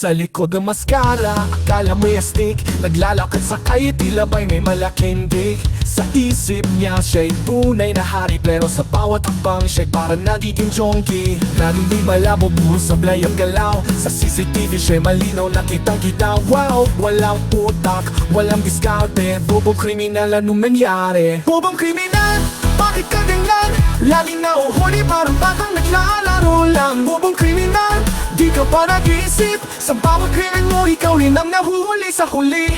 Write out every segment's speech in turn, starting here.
Sa likod ng maskara, akala may astig. Naglalakad sa kaya tila ba'y may malaking dik. Sa isip niya siya'y tunay na hari, pero sa bawat hakbang siya'y parang nagiging junkie. Laging di malabo, buhos sablay ang galaw. Sa CCTV siya'y malinaw, nakitang-kita. Wow, walang utak, walang diskarte. Bobong kriminal, anong nangyari? Bobong kriminal, bakit ka ganyan? Laging nauhuli, parang batang naglalaro lang. Bobong kriminal, di ka pa nag-iisip. Sa bawat krimen mo, ikaw rin ang nahuhuli sa huli.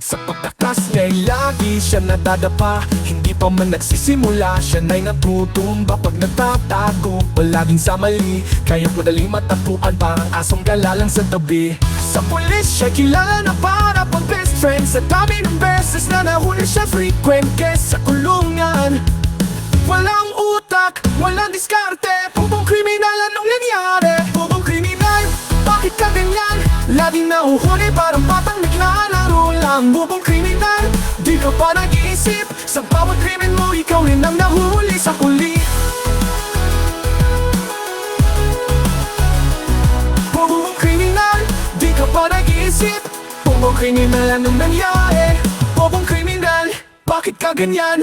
Sa pagtakas niya'y lagi siya nadadapa. Hindi pa man nagsisimula, siya na'y natutumba. Pag nagtatago, palaging sa mali. Kaya madaling matatuan, parang asong galalang sa tabi. Sa pulis siya kilala na para pang best friend. Sa dami ng beses na nahuli siya frequent guest sa kulungan. Walang utak, walang diskarte. Bobong kriminal, anong nangyari? Bobong kriminal, bakit ka ganyan? Laging nauhuli, parang batang naglalaro lang. Bobong kriminal, di ka pa nag-iisip. Sa bawat krimen mo, ikaw rin ang nahuhuli sa huli. Bobong kriminal, di ka pa nag-iisip. Bobong kriminal, anong nangyari? Bobong kriminal, bakit ka ganyan?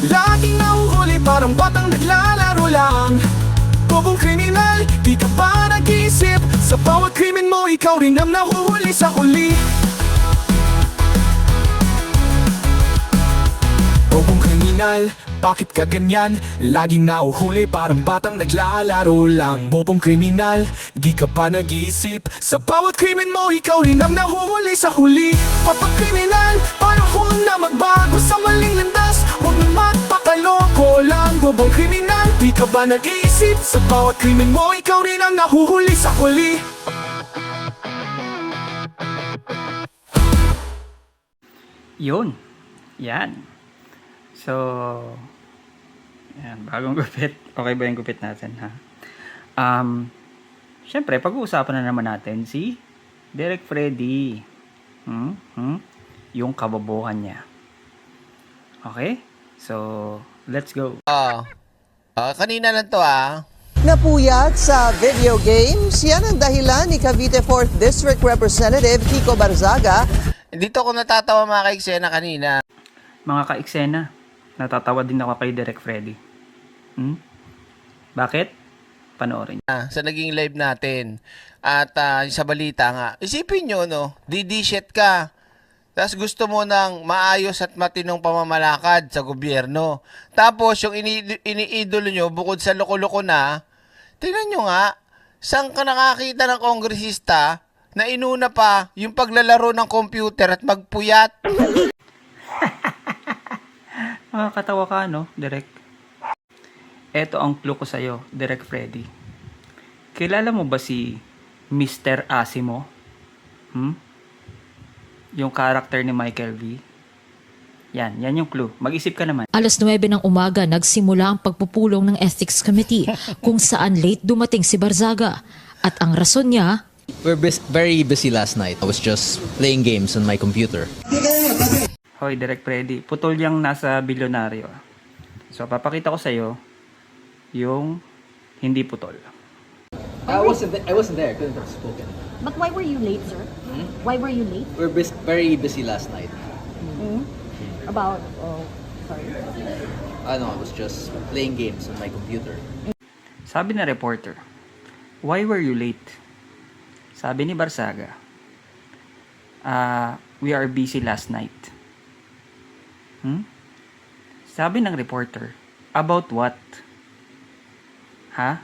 Laging nahuhuli, parang batang naglalaro lang. Bobong kriminal, di ka pa nag-iisip. Sa bawat krimen mo, ikaw rin ang nahuhuli sa huli. Bobong kriminal, bakit ka ganyan? Laging nauhuli, parang batang naglalaro lang. Bobong kriminal, di ka pa nag-iisip. Sa bawat krimen mo, ikaw rin ang nahuhuli sa huli. Papagkriminal, panahon na magbago sa maling landas. Huwag na magpakaloko lang. Bobong kriminal, di ka ba nag-iisip? Sa bawat krimen mo, ikaw rin ang nahuhuli sa huli. Yun. Yan. So, yan, bagong gupit. Okay ba yung gupit natin, ha? Siyempre, pag-uusapan na naman natin si Derek Freddy. Yung kabobohan niya. Okay? So, let's go. Kanina lang to Napuyat sa video games, yan ang dahilan ni Cavite 4th District Representative Kiko Barzaga. Dito ako natatawa mga ka-eksena kanina. Mga ka-eksena, natatawa din ako kay Derek Freddy. Bakit? Panoorin. Sa naging live natin. At sa balita nga. Isipin nyo, no? Didishit ka. Tapos gusto mo ng maayos at matinong pamamalakad sa gobyerno. Tapos yung iniidolo nyo, bukod sa loko-loko na, tingnan nyo nga, saan ka nakakita ng kongresista na inuna pa yung paglalaro ng computer at magpuyat? Nakakatawa ka, no, Derek? Eto ang clue ko sa'yo, Derek Freddy. Kilala mo ba si Mr. Asimo? Yung character ni Michael V? Yan yung clue. Mag-isip ka naman. Alas 9 ng umaga nagsimula ang pagpupulong ng Ethics Committee kung saan late dumating si Barzaga. At ang rason niya, Very busy last night. I was just playing games on my computer. Hoy, Derek Freddy, putol yung nasa bilyonaryo. So, papakita ko sa'yo yung hindi putol. I wasn't there. Couldn't have spoken. But why were you late, sir? Why were you late? Very busy last night. About, sorry. I was just playing games on my computer. Sabi na reporter, why were you late? Sabi ni Barzaga, we are busy last night. Sabi ng reporter, about what? Ha?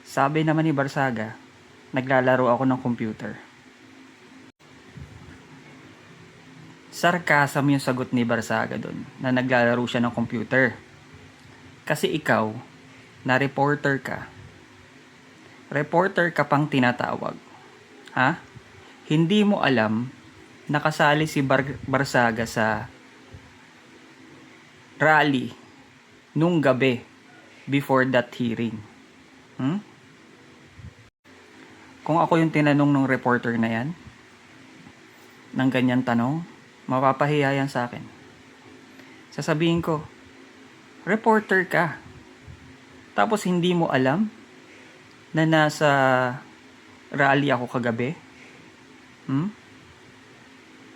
Sabi naman ni Barzaga, naglalaro ako ng computer. Sarkasam yung sagot ni Barzaga doon, na naglalaro siya ng computer. Kasi ikaw, na reporter ka, reporter ka pang tinatawag. Ha? Hindi mo alam nakasali si Barzaga sa rally nung gabi before that hearing. Kung ako yung tinanong ng reporter na yan, ng ganyan tanong, mapapahiya yan sa akin. Sasabihin ko, reporter ka. Tapos hindi mo alam na nasa rally ako kagabi?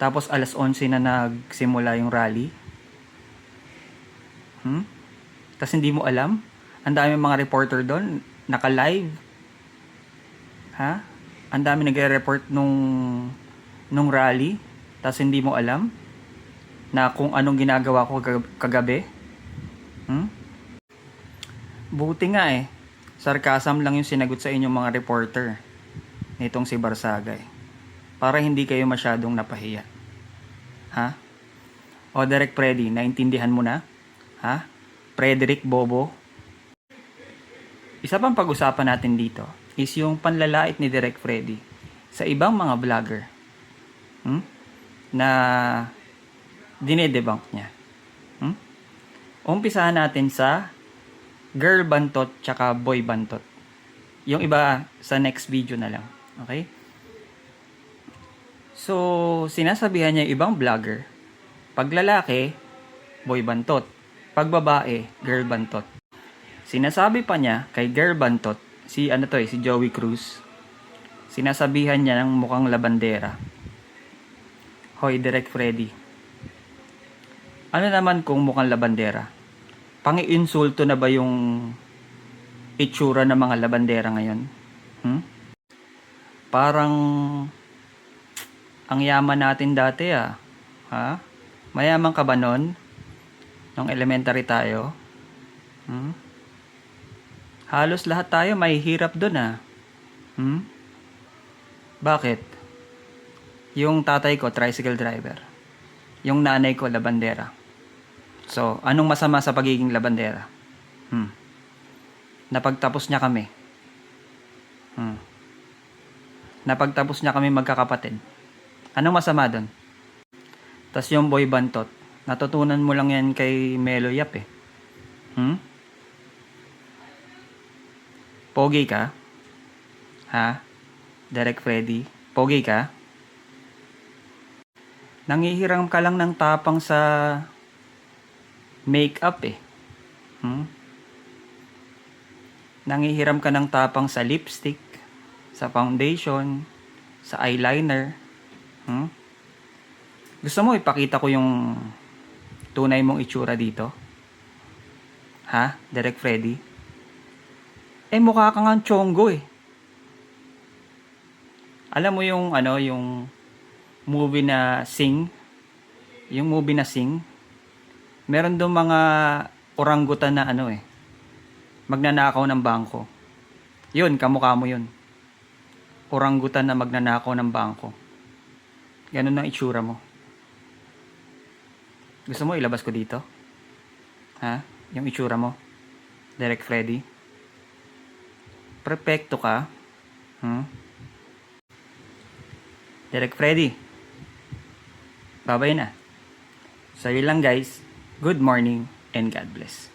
Tapos alas 11 na nagsimula yung rally? Tapos hindi mo alam? Ang dami mga reporter doon, naka-live. Ha? Ang dami nagre-report nung rally, tapos hindi mo alam na kung anong ginagawa ko kagabi? Buti nga sarcasm lang yung sinagot sa inyong mga reporter nitong si Barsagay. Para hindi kayo masyadong napahiya. Ha? O Direk Freddy, naintindihan mo na? Ha? Frederick Bobo? Isa pang pag-usapan natin dito is yung panlalait ni Direk Freddy sa ibang mga vlogger na dinedebunk niya. Umpisahan natin sa girl bantot tsaka boy bantot. Yung iba sa next video na lang. Okay? So, sinasabihan niya yung ibang vlogger, pag lalaki, boy bantot. Pag babae, girl bantot. Sinasabi pa niya kay girl bantot, si Joey Cruz, sinasabihan niya ng mukhang labandera. Hoy, Direk Freddy. Ano naman kung mukhang labandera? Pangi-insulto na ba yung itsura ng mga labandera ngayon? Parang ang yaman natin dati Ha? Mayaman ka ba nun? Nung elementary tayo? Halos lahat tayo mahihirap dun Bakit? Yung tatay ko, tricycle driver. Yung nanay ko, labandera. So, anong masama sa pagiging labandera? Napagtapos niya kami. Napagtapos niya kami magkakapatid. Anong masama doon? Tas yung boy bantot, natutunan mo lang yan kay Melo Yap Pogi ka? Ha? Direk Freddy? Pogi ka? Nangihiram ka lang ng tapang sa make-up Nangihiram ka ng tapang sa lipstick, sa foundation, sa eyeliner. Gusto mo ipakita ko yung tunay mong itsura dito? Ha? Direk Freddy? Mukha ka nga chonggo Alam mo yung yung movie na Sing? Yung movie na Sing? Meron doon mga oranggutan na magnanakaw ng bangko. Yun, kamukha mo yun. Oranggutan na magnanakaw ng bangko. Ganun ang itsura mo. Gusto mo ilabas ko dito? Ha? Yung itsura mo? Direk Freddy? Perfecto ka? Direk Freddy? Babay na. So yun lang guys. Good morning and God bless.